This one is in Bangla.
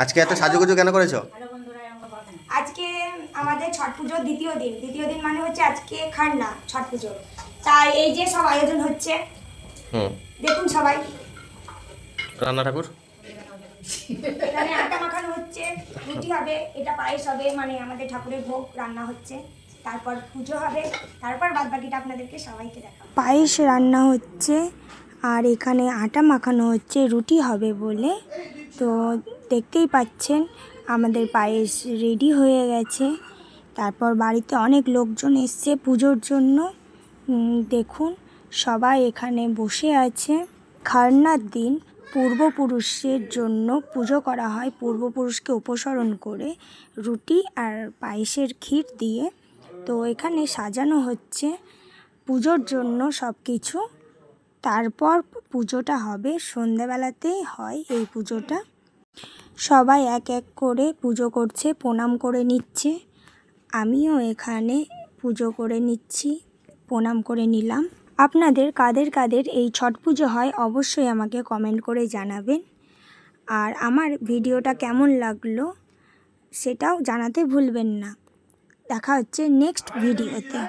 আজকে এত সাজুগুজু কেন করেছো? আজকে আমাদের ছট পুজোর দ্বিতীয় দিন মানে হচ্ছে আজকে খান্না ছট পুজো, তাই এই যে সব আয়োজন হচ্ছে। দেখুন সবাই, রান্না ঠাকুর এখানে আটা মাখানো হচ্ছে, রুটি হবে, এটা পায়েস হবে, মানে আমাদের ঠাকুরের ভোগ রান্না হচ্ছে, তারপর পুজো হবে, তারপর বাদ বাকিটা আপনাদেরকে সবাইকে দেখাবো। পায়েস রান্না হচ্ছে আর এখানে আটা মাখানো হচ্ছে রুটি হবে বলে। তো দেখতেই পাচ্ছেন আমাদের পায়েস রেডি হয়ে গেছে। তারপর বাড়িতে অনেক লোকজন এসছে পুজোর জন্য। দেখুন সবাই এখানে বসে আছে। খারনার দিন পূর্বপুরুষের জন্য পুজো করা হয়, পূর্বপুরুষকে উপসরণ করে রুটি আর পায়েসের ক্ষীর দিয়ে। তো এখানে সাজানো হচ্ছে পুজোর জন্য সব কিছু। তারপর পুজোটা হবে, সন্ধ্যাবেলাতেই হয় এই পুজোটা। সবাই এক এক করে পুজো করছে, প্রণাম করে নিচ্ছে। আমিও এখানে পুজো করে নিচ্ছি, প্রণাম করে নিলাম। আপনাদের কাদের কাদের এই ছট পুজো হয় অবশ্যই আমাকে কমেন্ট করে জানাবেন। আর আমার ভিডিওটা কেমন লাগলো সেটাও জানাতে ভুলবেন না। দেখা হচ্ছে নেক্সট ভিডিওতে।